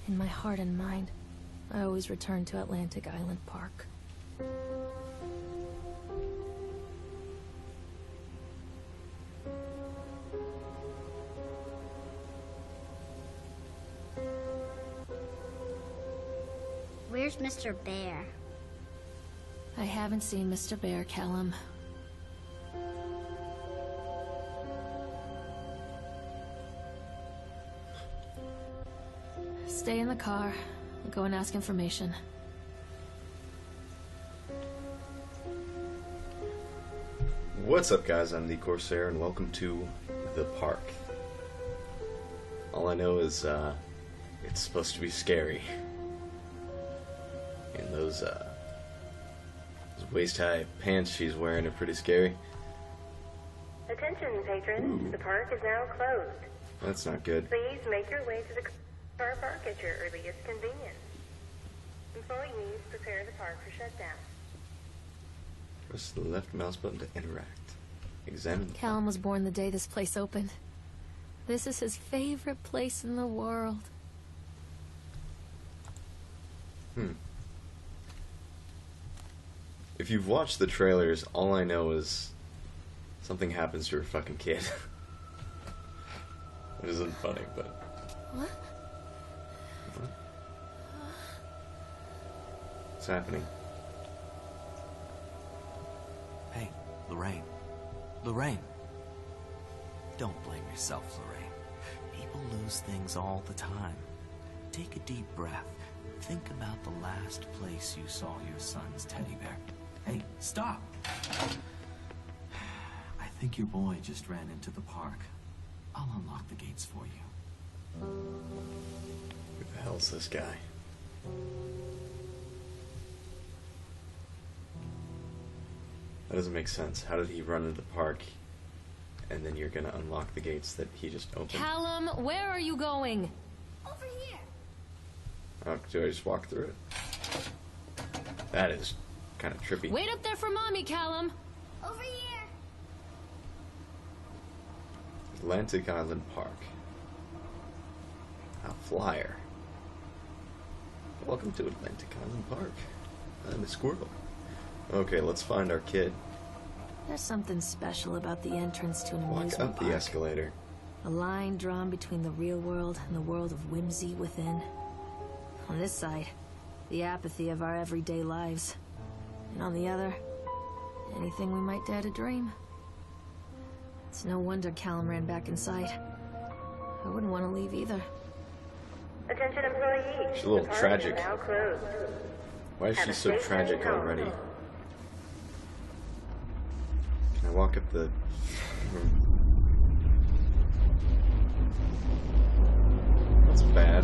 In my heart and mind, I always return to Atlantic Island Park. Where's Mr. Bear? I haven't seen Mr. Bear, Callum. Stay in the car. I'll go and ask information. What's up, guys? I'm the Corsair, and welcome to the park. All I know is, it's supposed to be scary. And those waist-high pants she's wearing are pretty scary. Attention, patrons. Ooh. The park is now closed. That's not good. Please make your way to the car park at your earliest convenience. Employees, prepare the park for shutdown. Press the left mouse button to interact. Examine. Callum was born the day this place opened. This is his favorite place in the world. If you've watched the trailers, all I know is something happens to her fucking kid. It isn't funny, but... What? What's happening? Hey, Lorraine. Lorraine. Don't blame yourself, Lorraine. People lose things all the time. Take a deep breath. Think about the last place you saw your son's teddy bear. Hey, stop! I think your boy just ran into the park. I'll unlock the gates for you. Who the hell's this guy? That doesn't make sense. How did he run into the park, and then you're gonna unlock the gates that he just opened? Callum, where are you going? Over here. Oh, do I just walk through it? That is kind of trippy. Wait up there for Mommy, Callum! Over here. Atlantic Island Park. A flyer. Welcome to Atlantic Island Park. I'm a squirrel. Okay, let's find our kid. There's something special about the entrance to an Walk amusement up park. the escalator. A line drawn between the real world and the world of whimsy within. On this side, the apathy of our everyday lives. And on the other, anything we might dare to dream. It's no wonder Callum ran back inside. I wouldn't want to leave either. Attention, employees. She's a little the park tragic. Is now closed. Why is Have she a so safe tragic journey home. already? Can I walk up the... That's bad.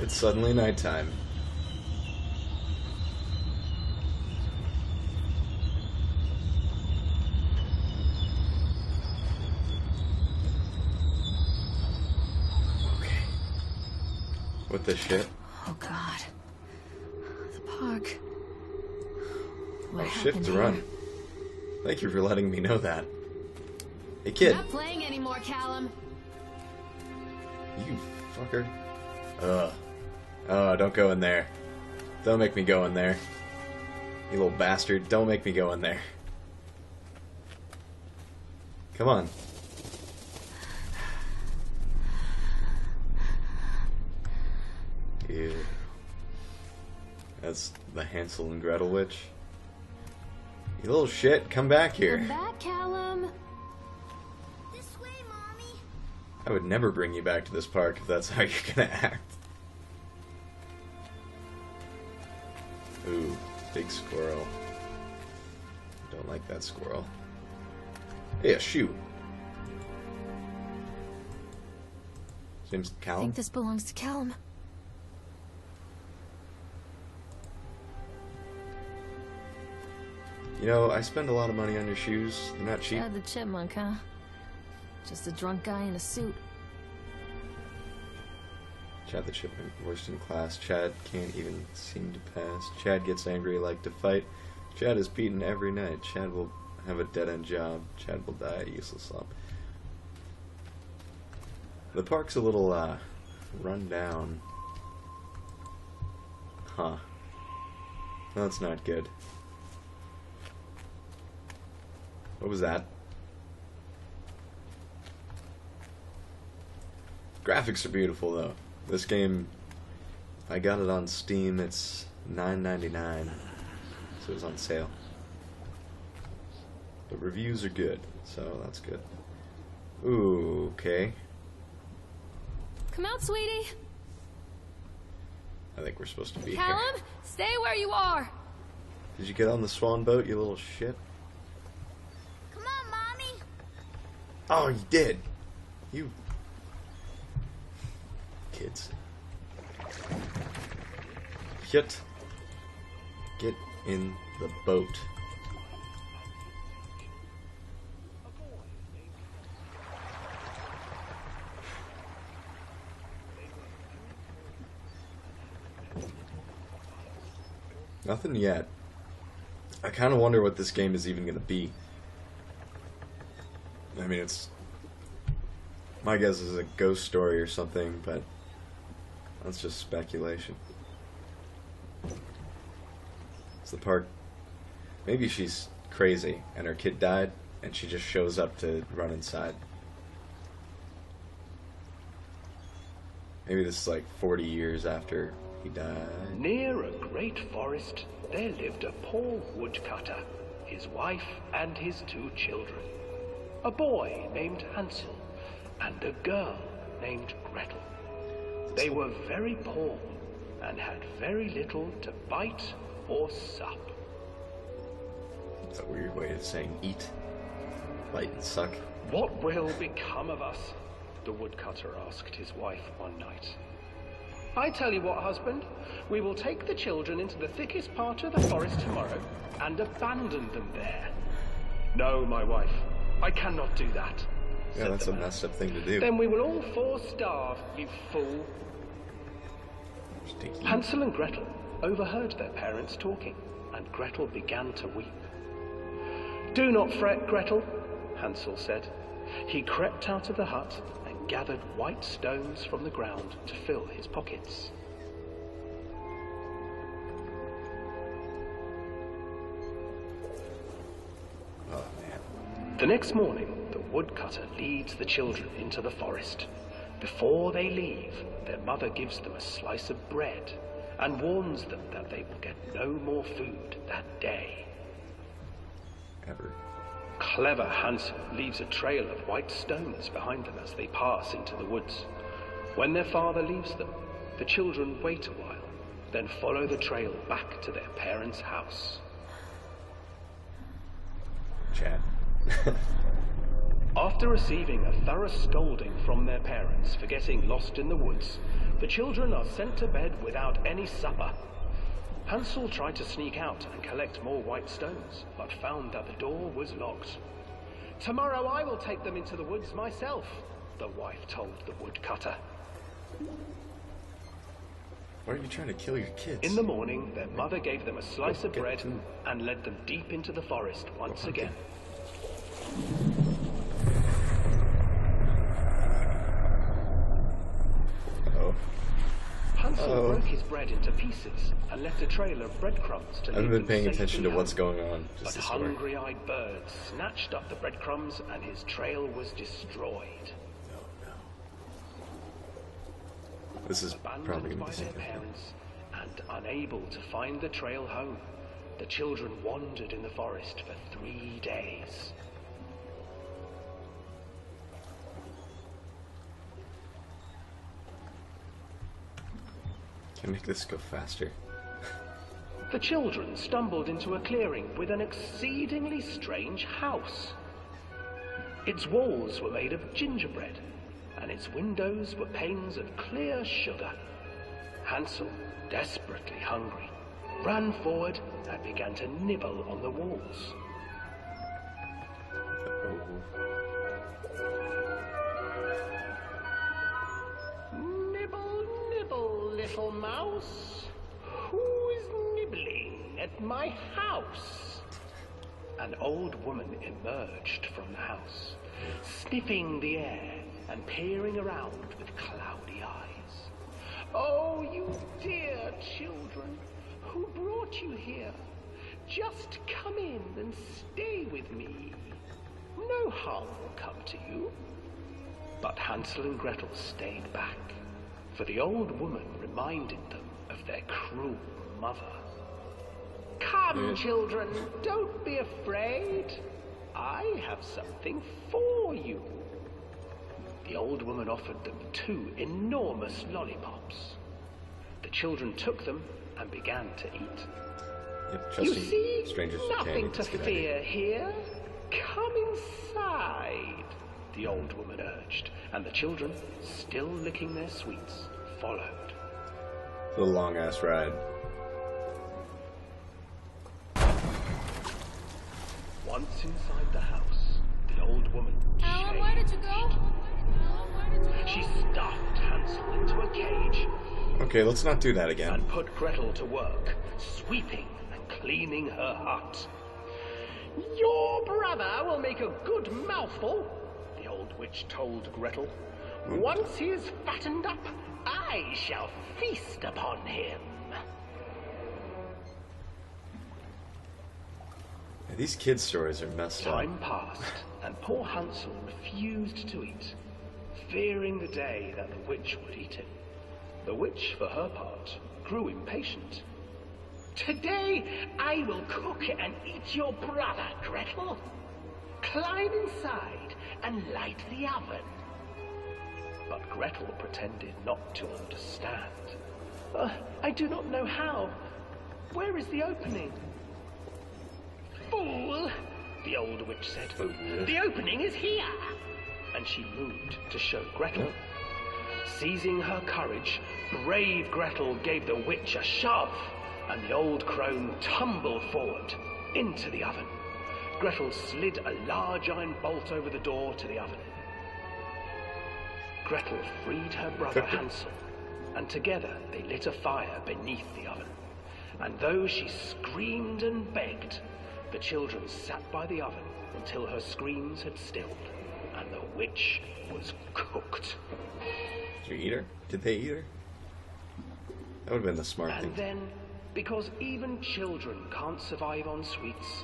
It's suddenly nighttime. Okay. What the shit? Oh God. The park. What Oh, happened shift to here? run. Thank you for letting me know that. Hey, kid. Not playing anymore, Callum. You fucker. Oh, don't go in there. Don't make me go in there. You little bastard. Don't make me go in there. Come on. Ew. That's the Hansel and Gretel witch. You little shit, come back here. Come back, Callum. This way, Mommy. I would never bring you back to this park if that's how you're gonna act. Ooh, big squirrel. Don't like that squirrel. Hey, a shoe. His name's I Callum. think this belongs to Callum. You know, I spend a lot of money on your shoes. They're not cheap. Chad the chipmunk, huh? Just a drunk guy in a suit. Chad the chipmunk, worst in class. Chad can't even seem to pass. Chad gets angry, like to fight. Chad is beaten every night. Chad will have a dead-end job. Chad will die a useless slump. The park's a little, run down. Huh. That's not good. What was that? Graphics are beautiful, though. This game, I got it on Steam. It's $9.99, so it was on sale. The reviews are good, so that's good. Ooh, okay. Come out, sweetie. I think we're supposed to be Callum, here. stay where you are. Did you get on the swan boat, you little shit? Come on, Mommy. Oh, you did. You kids. Get in the boat. Nothing yet. I kind of wonder what this game is even going to be. I mean, it's... my guess is a ghost story or something, but that's just speculation. It's the part... maybe she's crazy and her kid died and she just shows up to run inside. Maybe this is like 40 years after he died. Near a great forest, there lived a poor woodcutter, his wife and his 2 children. A boy named Hansel and a girl named Gretel. They were very poor and had very little to bite or sup. That's a weird way of saying eat. Bite and suck. What will become of us? The woodcutter asked his wife one night. I tell you what, husband, we will take the children into the thickest part of the forest tomorrow and abandon them there. No, my wife, I cannot do that. Yeah, that's a messed up thing to do. Then we will all 4 starve, you fool. Stinky. Hansel and Gretel overheard their parents talking, and Gretel began to weep. Do not fret, Gretel, Hansel said. He crept out of the hut and gathered white stones from the ground to fill his pockets. Oh, man. The next morning, the woodcutter leads the children into the forest. Before they leave, their mother gives them a slice of bread and warns them that they will get no more food that day. Ever. Clever Hansel leaves a trail of white stones behind them as they pass into the woods. When their father leaves them, the children wait a while, then follow the trail back to their parents' house. Chad. After receiving a thorough scolding from their parents for getting lost in the woods, the children are sent to bed without any supper. Hansel tried to sneak out and collect more white stones, but found that the door was locked. Tomorrow I will take them into the woods myself, the wife told the woodcutter. Why are you trying to kill your kids? In the morning, their mother gave them a slice of bread and led them deep into the forest once again. Oh. Hansel broke his bread into pieces and left a trail of breadcrumbs to I lead haven't been them paying safely attention to home. what's going on. But Just the story. hungry-eyed birds snatched up the breadcrumbs and his trail was destroyed. This is probably Abandoned going by to be their significant. parents and unable to find the trail home, the children wandered in the forest for 3 days. Can I make this go faster? The children stumbled into a clearing with an exceedingly strange house. Its walls were made of gingerbread, and its windows were panes of clear sugar. Hansel, desperately hungry, ran forward and began to nibble on the walls. Nibble, nibble, little mouse. Who is nibbling at my house? An old woman emerged from the house, sniffing the air and peering around with cloudy eyes. "Oh, you dear children, who brought you here? Just come in and stay with me. No harm will come to you." But Hansel and Gretel stayed back, for the old woman reminded them of their cruel mother. "Come, children, don't be afraid. I have something for you." The old woman offered them 2 enormous lollipops. The children took them and began to eat. Yep, "You trusting see, strangers for nothing candy, to that's a good fear idea. here. Come inside," the old woman urged, and the children, still licking their sweets, followed. It's a long-ass ride. Once inside the house, the old woman Callum, where did you go? Callum, where did you go? She stuffed Hansel into a cage Okay, let's not do that again. and put Gretel to work, sweeping and cleaning her hut. "Your brother will make a good mouthful," the old witch told Gretel. "Once he is fattened up, I shall feast upon him." These kids' stories are messed up. Time passed, and poor Hansel refused to eat, fearing the day that the witch would eat him. The witch, for her part, grew impatient. "Today I will cook and eat your brother, Gretel. Climb inside and light the oven." But Gretel pretended not to understand. "I do not know how. Where is the opening?" "Fool!" the old witch said. "The opening is here!" And she moved to show Gretel. Seizing her courage, brave Gretel gave the witch a shove, and the old crone tumbled forward into the oven. Gretel slid a large iron bolt over the door to the oven. Gretel freed her brother Hansel, and together they lit a fire beneath the oven. And though she screamed and begged, the children sat by the oven until her screams had stilled, and the witch was cooked. Did you eat her? Did they eat her? That would have been the smart And thing. then, because even children can't survive on sweets,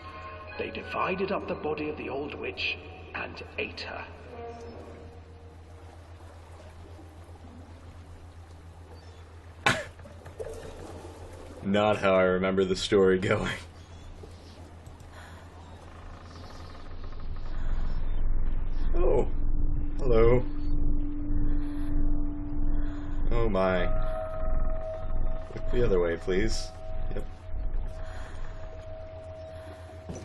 they divided up the body of the old witch and ate her. Not how I remember the story going. Oh, hello. Oh my. Look the other way, please. Yep. You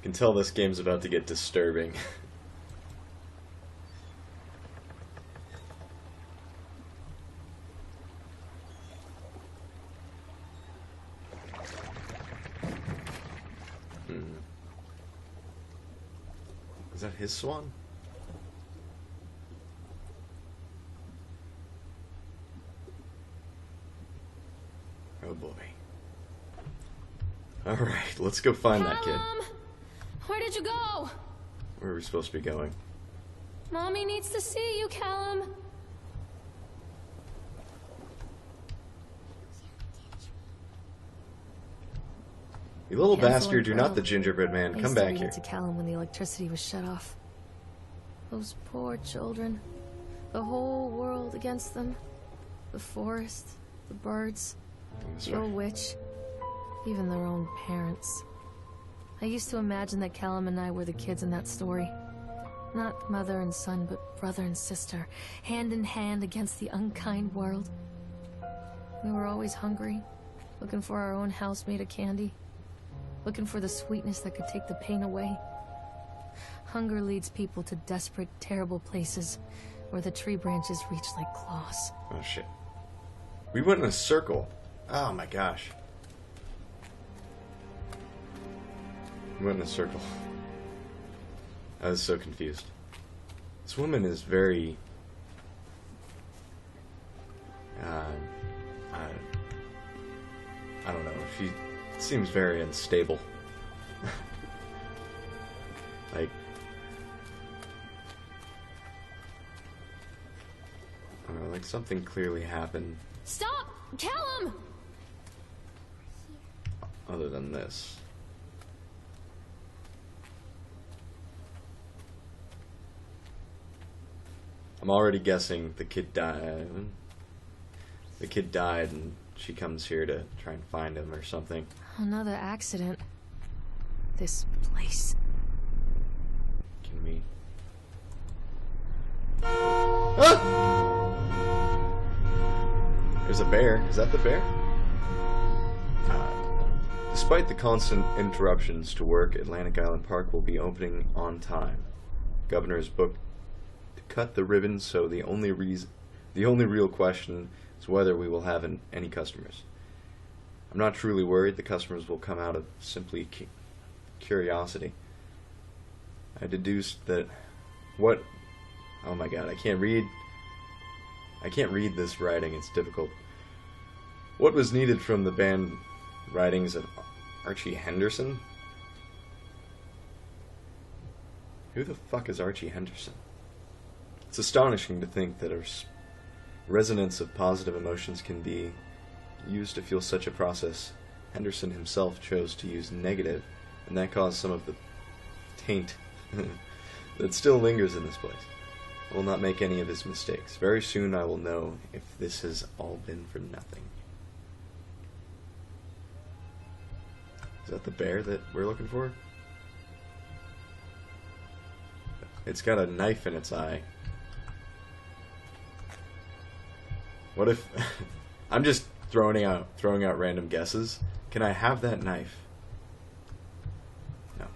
can tell this game's about to get disturbing. Is that his swan? Oh boy. Alright, let's go find that kid. Callum! Where did you go? Where are we supposed to be going? Mommy needs to see you, Callum. You little Hansel bastard, and you're not the Gretel. gingerbread man. I Come used to back read here. it to Callum when the electricity was shut off. Those poor children. The whole world against them. The forest, the birds, This the way. old witch, even their own parents. I used to imagine that Callum and I were the kids in that story. Not mother and son, but brother and sister, hand in hand against the unkind world. We were always hungry, looking for our own house made of candy, looking for the sweetness that could take the pain away. Hunger leads people to desperate, terrible places where the tree branches reach like claws. Oh shit. We went in a circle. Oh my gosh. We went in a circle. I was so confused. This woman is very... I don't know. She seems very unstable. Like... Like something clearly happened Stop! Callum! other than this. I'm already guessing the kid died. The kid died and she comes here to try and find him or something. Another accident. This place. Can we... Ah! There's a bear. Is that the bear? Despite the constant interruptions to work, Atlantic Island Park will be opening on time. Governor has booked to cut the ribbon, so the only real question is whether we will have any customers. I'm not truly worried the customers will come out of simply curiosity. I deduced that what... Oh my god, I can't read this writing, it's difficult. What was needed from the band writings of Archie Henderson? Who the fuck is Archie Henderson? It's astonishing to think that a resonance of positive emotions can be used to fuel such a process. Henderson himself chose to use negative, and that caused some of the taint that still lingers in this place. I will not make any of his mistakes. Very soon I will know if this has all been for nothing. Is that the bear that we're looking for? It's got a knife in its eye. What if... I'm just throwing out random guesses. Can I have that knife? No.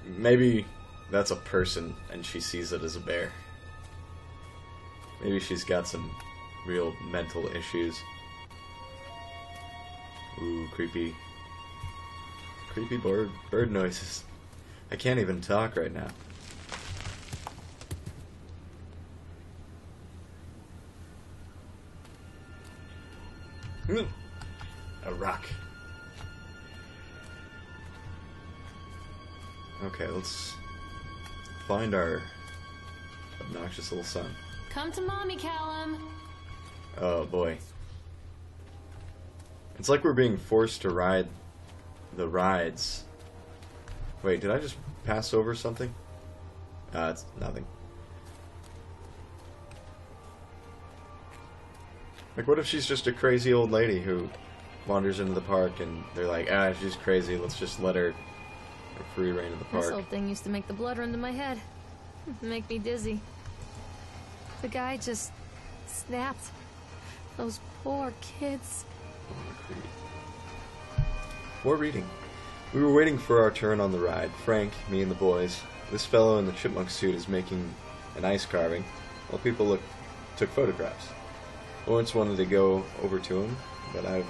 Maybe that's a person and she sees it as a bear. Maybe she's got some real mental issues. Ooh, creepy. Creepy bird noises. I can't even talk right now. A rock. Okay, let's find our obnoxious little son. Come to mommy, Callum. Oh boy. It's like we're being forced to ride the rides. Wait, did I just pass over something? It's nothing. Like, what if she's just a crazy old lady who wanders into the park and they're like, she's crazy, let's just let her free reign of the park. This old thing used to make the blood run to my head. Make me dizzy. The guy just snapped. Those poor kids. More reading. We were waiting for our turn on the ride. Frank, me, and the boys. This fellow in the chipmunk suit is making an ice carving, while people took photographs. I once wanted to go over to him, but I've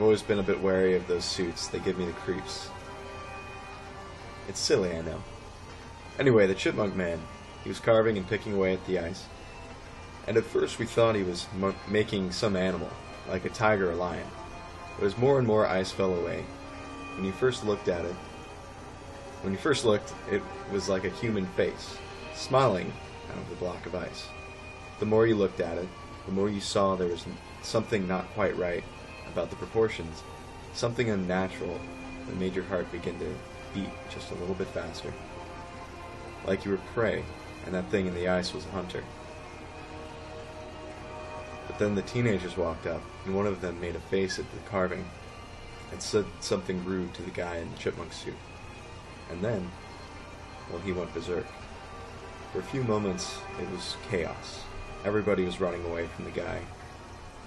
always been a bit wary of those suits. They give me the creeps. It's silly, I know. Anyway, the chipmunk man. He was carving and picking away at the ice. And at first we thought he was making some animal, like a tiger or lion. But as more and more ice fell away, when you first looked, it was like a human face, smiling out of the block of ice. The more you looked at it, the more you saw there was something not quite right about the proportions, something unnatural that made your heart begin to beat just a little bit faster. Like you were prey, and that thing in the ice was a hunter. But then the teenagers walked up, and one of them made a face at the carving, and said something rude to the guy in the chipmunk suit. And then, well, he went berserk. For a few moments, it was chaos. Everybody was running away from the guy,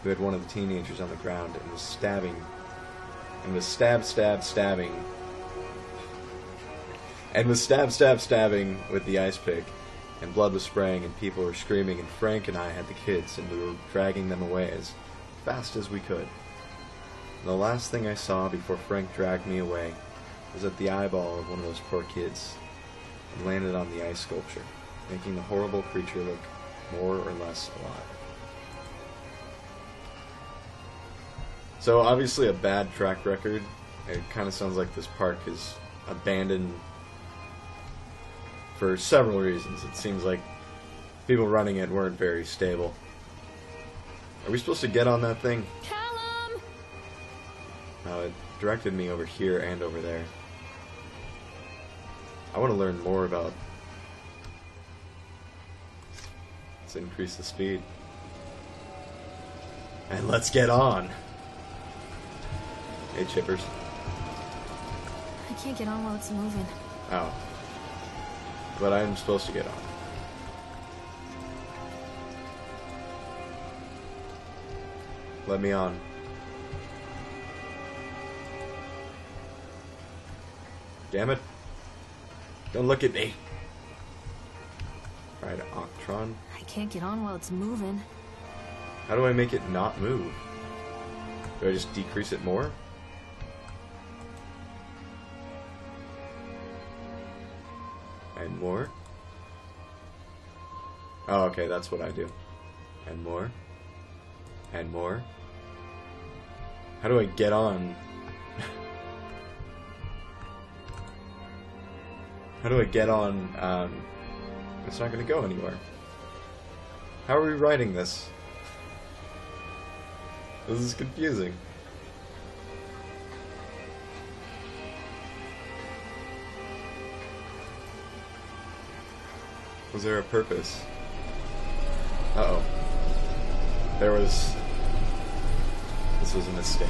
who had one of the teenagers on the ground and was stabbing, and was stabbing with the ice pick, and blood was spraying and people were screaming, and Frank and I had the kids, and we were dragging them away as fast as we could. And the last thing I saw before Frank dragged me away was that the eyeball of one of those poor kids had landed on the ice sculpture, making the horrible creature look more or less alive. So obviously a bad track record. It kind of sounds like this park is abandoned for several reasons. It seems like people running it weren't very stable. Are we supposed to get on that thing? Callum! No, it directed me over here and over there. I want to learn more about... Let's increase the speed. And let's get on! Hey, chippers. I can't get on while it's moving. Oh. But I'm supposed to get on. Let me on. Damn it. Don't look at me. Right, Octron. I can't get on while it's moving. How do I make it not move? Do I just decrease it more? And more? Oh, okay, that's what I do. And more. And more. How do I get on? How do I get on? It's not going to go anywhere. How are we writing this? This is confusing. Was there a purpose? Uh-oh. There was... This was a mistake.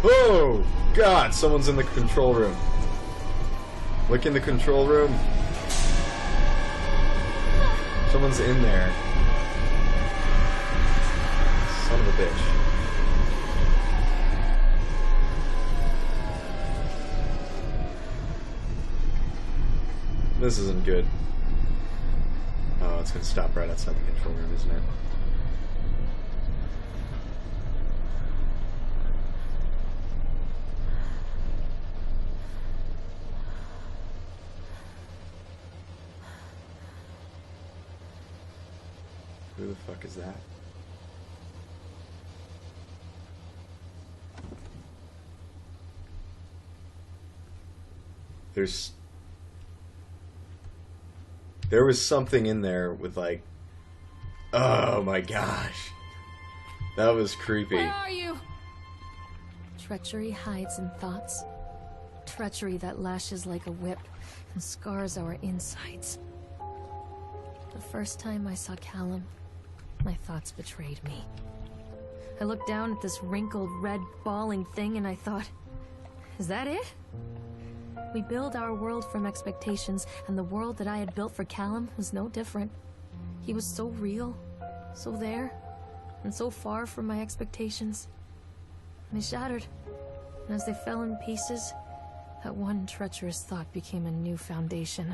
Oh! God! Someone's in the control room. Look in the control room. Someone's in there. Son of a bitch. This isn't good. Oh, it's gonna stop right outside the control room, isn't it? Who the fuck is that? There was something in there with like, oh my gosh, that was creepy. Where are you? Treachery hides in thoughts. Treachery that lashes like a whip and scars our insides. The first time I saw Callum, my thoughts betrayed me. I looked down at this wrinkled, red, bawling thing and I thought, is that it? We build our world from expectations, and the world that I had built for Callum was no different. He was so real, so there, and so far from my expectations. And they shattered, and as they fell in pieces, that one treacherous thought became a new foundation.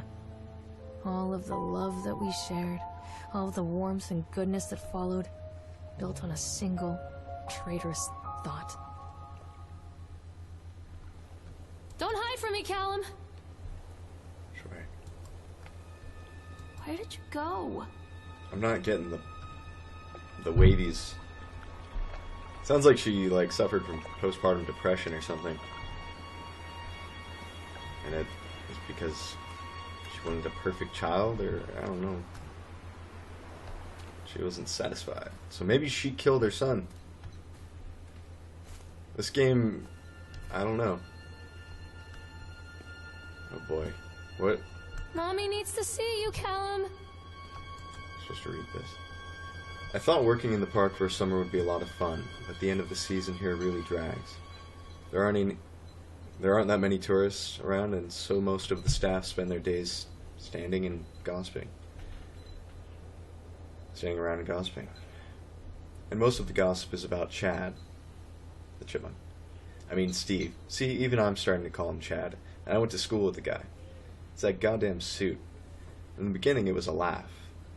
All of the love that we shared, all of the warmth and goodness that followed, built on a single, traitorous thought. Don't hide from me, Callum! Sure. Where did you go? I'm not getting the wavies. Sounds like she like suffered from postpartum depression or something. And it was because she wanted a perfect child, or I don't know. She wasn't satisfied. So maybe she killed her son. This game, I don't know. Oh boy. What? Mommy needs to see you, Callum. I'm supposed to read this. I thought working in the park for a summer would be a lot of fun, but the end of the season here really drags. There aren't that many tourists around, and so most of the staff spend their days standing and gossiping. Standing around and gossiping. And most of the gossip is about Chad, the chipmunk. I mean Steve. See, even I'm starting to call him Chad. And I went to school with the guy. It's that goddamn suit. In the beginning it was a laugh.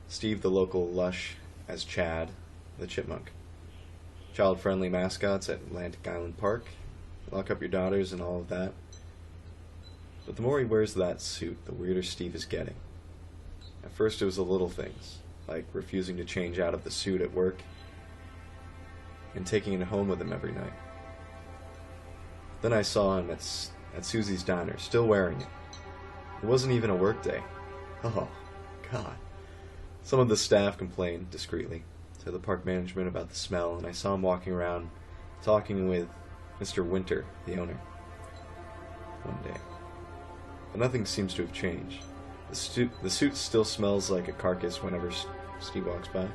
Steve the local lush as Chad the chipmunk. Child-friendly mascots at Atlantic Island Park. Lock up your daughters and all of that. But the more he wears that suit, the weirder Steve is getting. At first it was the little things, like refusing to change out of the suit at work and taking it home with him every night. Then I saw him at Susie's diner, still wearing it. It wasn't even a work day. Oh, God. Some of the staff complained discreetly to the park management about the smell, and I saw him walking around talking with Mr. Winter, the owner, one day. But nothing seems to have changed. The suit still smells like a carcass whenever Steve walks by.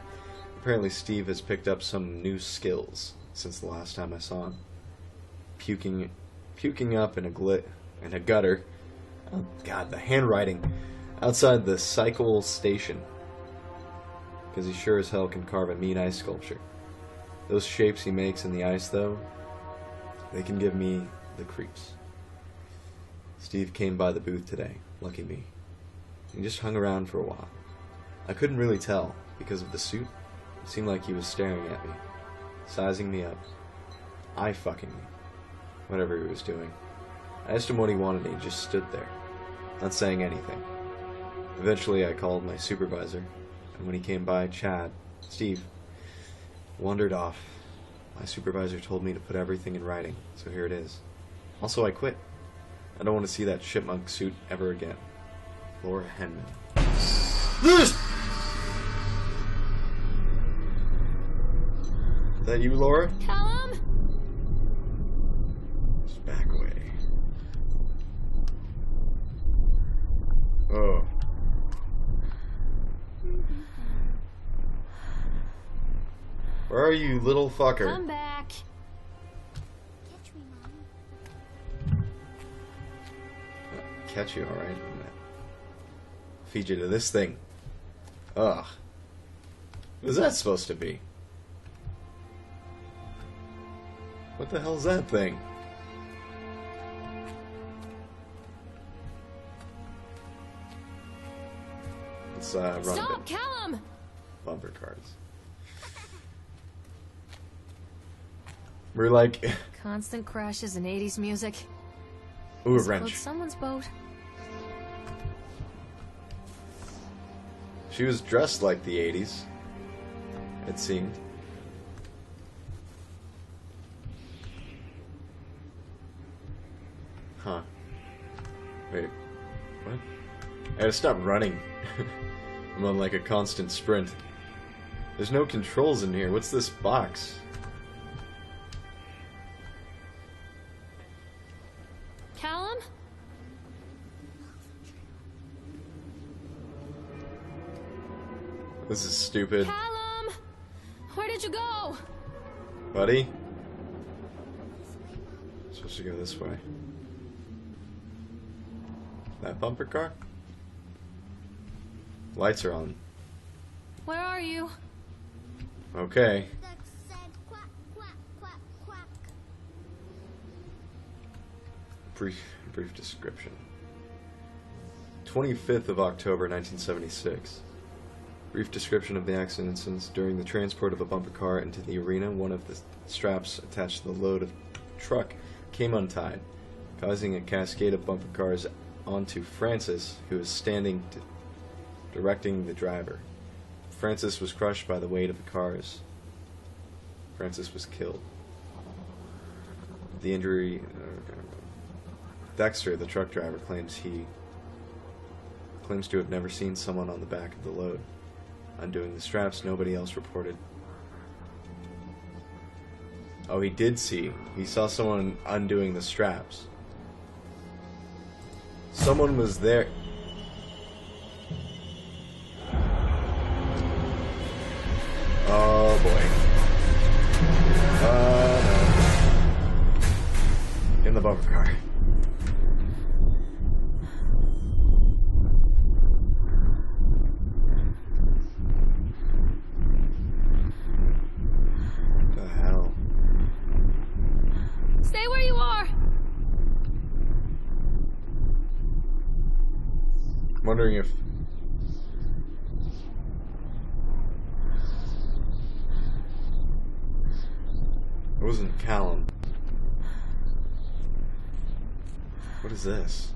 Apparently Steve has picked up some new skills since the last time I saw him. Puking up in a gutter. Oh God, the handwriting outside the cycle station. Because he sure as hell can carve a mean ice sculpture. Those shapes he makes in the ice, though, they can give me the creeps. Steve came by the booth today, lucky me. He just hung around for a while. I couldn't really tell because of the suit. It seemed like he was staring at me, sizing me up, eye-fucking me, whatever he was doing. I asked him what he wanted and he just stood there, not saying anything. Eventually I called my supervisor, and when he came by, Steve, wandered off. My supervisor told me to put everything in writing, so here it is. Also, I quit. I don't want to see that chipmunk suit ever again. Laura Henman. Is that you, Laura? Callum? Just back away. Oh. Where are you, little fucker? Come back. Catch me, Mom. Catch you, alright. I'm gonna feed you to this thing. Ugh. What is that supposed to be? What the hell's that thing? Let's run a Stop, bit. Callum! Bumper cards. We're like... Constant crashes and 80s music. Ooh, a This wrench. floats someone's boat. She was dressed like the 80s, it seemed. Huh. Wait. What? I gotta stop running. I'm on like a constant sprint. There's no controls in here. What's this box? Callum? This is stupid. Callum! Where did you go? Buddy? Supposed to go this way. That bumper car? Lights are on. Where are you? Okay. Duck said quack, quack, quack, quack. Brief description. 25th of October 1976. Brief description of the accident. During the transport of a bumper car into the arena, one of the straps attached to the load of truck came untied, causing a cascade of bumper cars onto Francis, who was standing directing the driver. Francis was crushed by the weight of the cars. Francis was killed. The injury... Dexter, the truck driver, claims to have never seen someone on the back of the load. Undoing the straps, nobody else reported. Oh, he did see. He saw someone undoing the straps. Someone was there. Oh boy. No. In the bumper car. What the hell? Stay where you are! I'm wondering if... It wasn't Callum. What is this?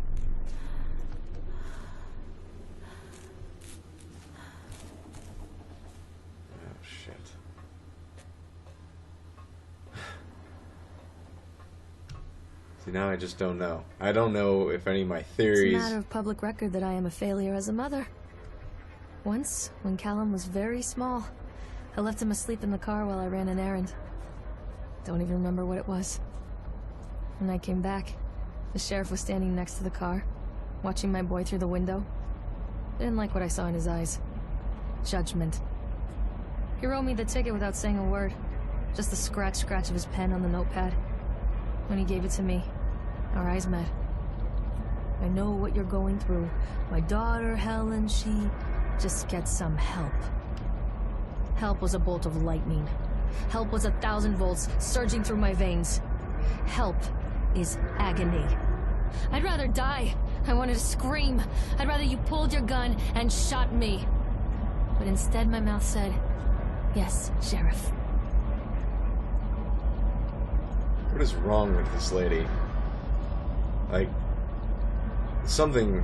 Oh, shit. See, now I just don't know. I don't know if any of my It's a theories... matter of public record that I am a failure as a mother. Once, when Callum was very small, I left him asleep in the car while I ran an errand. Don't even remember what it was. When I came back, the sheriff was standing next to the car, watching my boy through the window. I didn't like what I saw in his eyes. Judgment. He wrote me the ticket without saying a word. Just the scratch of his pen on the notepad. When he gave it to me, our eyes met. I know what you're going through. My daughter, Helen, she just gets some help. Help was a bolt of lightning. Help was 1,000 volts surging through my veins. Help is agony. I'd rather die. I wanted to scream. I'd rather you pulled your gun and shot me. But instead my mouth said, yes, Sheriff. What is wrong with this lady? Like, something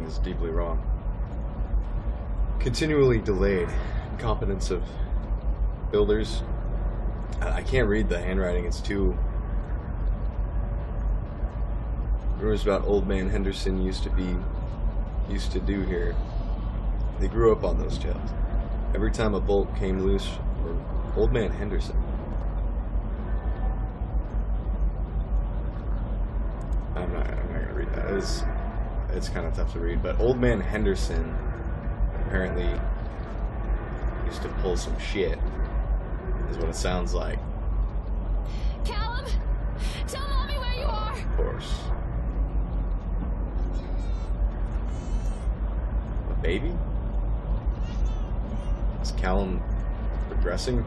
is deeply wrong. Continually delayed. Incompetence of builders. I can't read the handwriting, it's too... Rumors about Old Man Henderson used to do here. They grew up on those tales. Every time a bolt came loose, or Old Man Henderson. I'm not gonna read that. It's kind of tough to read, but Old Man Henderson apparently used to pull some shit, is what it sounds like. Callum! Tell Mommy where you are! Of course. A baby? Is Callum progressing?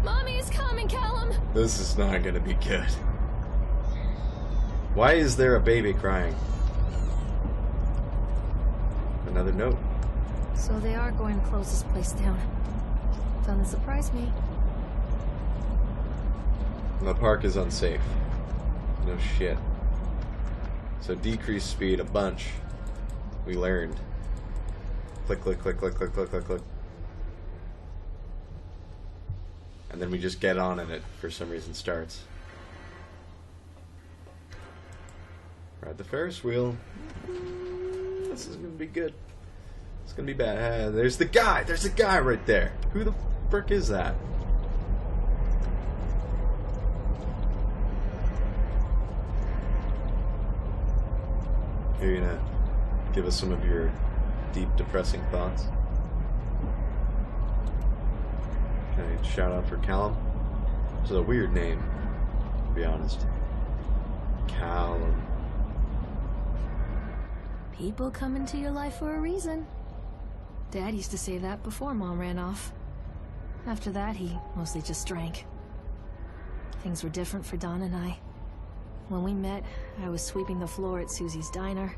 Mommy is coming, Callum! This is not gonna be good. Why is there a baby crying? Another note. So they are going to close this place down. Doesn't surprise me. The park is unsafe. No shit. So decrease speed a bunch. We learned. Click, click, click, click, click, click, click, click. And then we just get on and it, for some reason, starts. Ride the Ferris wheel. This is gonna be good. It's gonna be bad. There's the guy! There's a guy right there! Who the frick is that? You're gonna give us some of your deep, depressing thoughts? Okay, shout out for Callum. It's a weird name, to be honest. Callum. People come into your life for a reason. Dad used to say that before Mom ran off. After that, he mostly just drank. Things were different for Don and I. When we met, I was sweeping the floor at Susie's diner.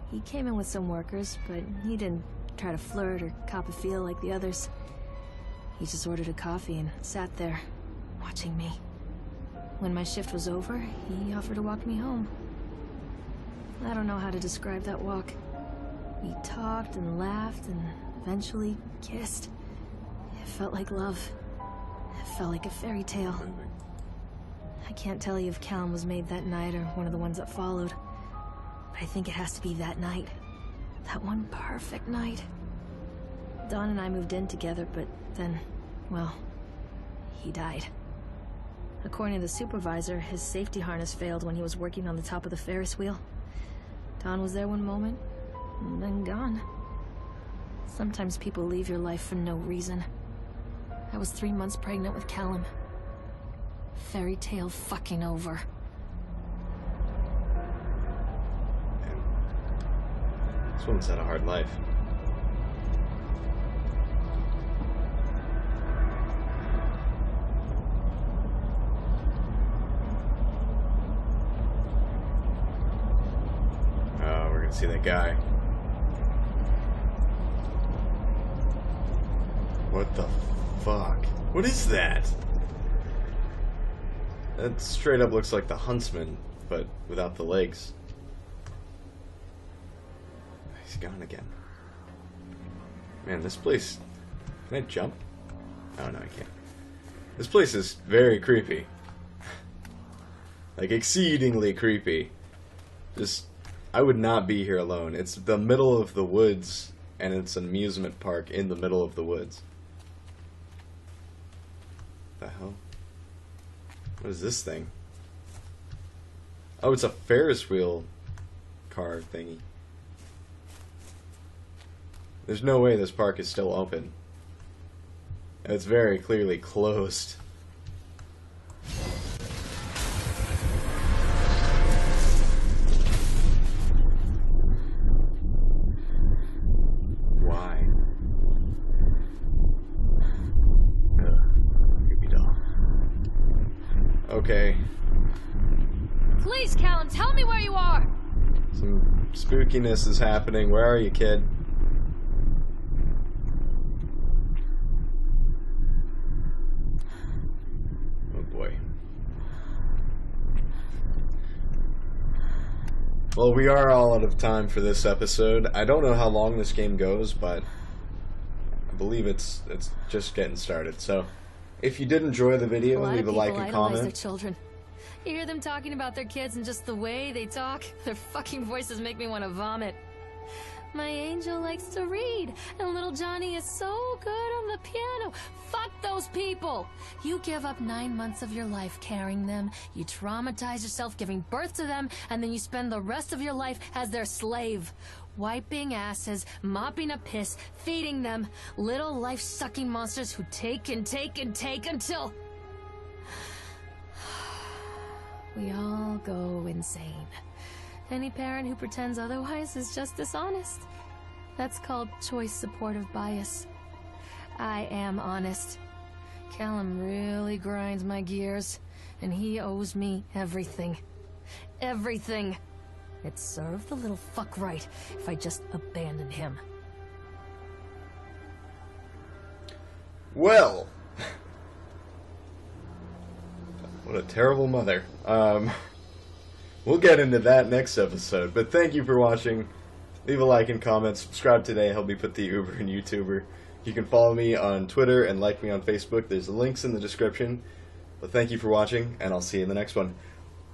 He came in with some workers, but he didn't try to flirt or cop a feel like the others. He just ordered a coffee and sat there, watching me. When my shift was over, he offered to walk me home. I don't know how to describe that walk. We talked and laughed and eventually kissed. It felt like love. It felt like a fairy tale. I can't tell you if Callum was made that night or one of the ones that followed. But I think it has to be that night. That one perfect night. Dawn and I moved in together, but then, well, he died. According to the supervisor, his safety harness failed when he was working on the top of the Ferris wheel. Dawn was there one moment, and then gone. Sometimes people leave your life for no reason. I was 3 months pregnant with Callum. Fairy tale fucking over. This woman's had a hard life. Oh, we're gonna see that guy. What the fuck? What is that? That straight up looks like the Huntsman but without the legs. He's gone again. Man, this place... Can I jump? Oh, no, I can't. This place is very creepy. Like, exceedingly creepy. Just... I would not be here alone. It's the middle of the woods, and it's an amusement park in the middle of the woods. What the hell? What is this thing? Oh, it's a Ferris wheel car thingy. There's no way this park is still open. It's very clearly closed. Why? Creepy doll. Okay. Please, Callum, tell me where you are! Some spookiness is happening. Where are you, kid? Oh boy. Well, we are all out of time for this episode. I don't know how long this game goes, but I believe it's just getting started. So, if you did enjoy the video, leave a like and idolize their comment. children. You hear them talking about their kids and just the way they talk, their fucking voices make me want to vomit. My angel likes to read, and little Johnny is so good on the piano. Fuck those people! You give up 9 months of your life carrying them, you traumatize yourself giving birth to them, and then you spend the rest of your life as their slave. Wiping asses, mopping up piss, feeding them. Little life-sucking monsters who take and take and take until... we all go insane. Any parent who pretends otherwise is just dishonest. That's called choice supportive bias. I am honest. Callum really grinds my gears, and he owes me everything. Everything. It'd serve the little fuck right if I just abandoned him. Well, what a terrible mother. We'll get into that next episode, but thank you for watching. Leave a like and comment, subscribe today, help me put the Uber and YouTuber. You can follow me on Twitter and like me on Facebook. There's links in the description. But thank you for watching, and I'll see you in the next one.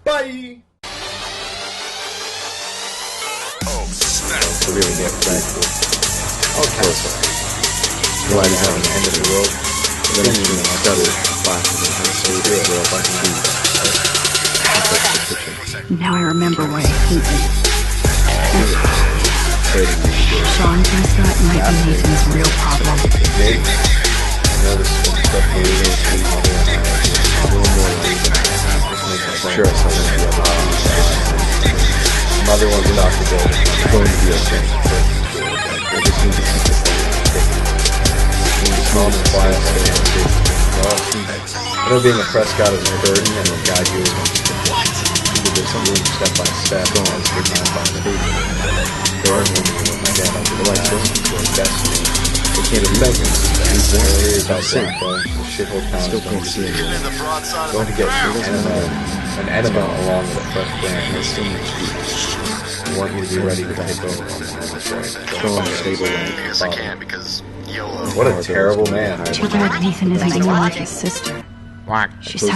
Bye! It's really damn practical. I'll close it. Why do you have an end of the world? Then I'm going to study classes and see the world I can do. Now I remember why I hate you. Sean thinks that might be Nathan's real problem. Nate, I know this is stuff for you. Sure, so mother wants to talk to Bill. It's going to be okay. I just need to keep it calm and quiet. I know being a Prescott is a burden, and will guide you as much as you can. You can do something step by step, and as good man by the food. There are things that my dad has to like this, it's best for me. They can't expect me. He's there, about sick, bro. The shithole town is going to see it. Going to get an enema along with a fresh brand. I want you to be ready to take over on this right. Show him a stable way. What a terrible man. Too bad Nathan isn't more like his sister. What? She sounds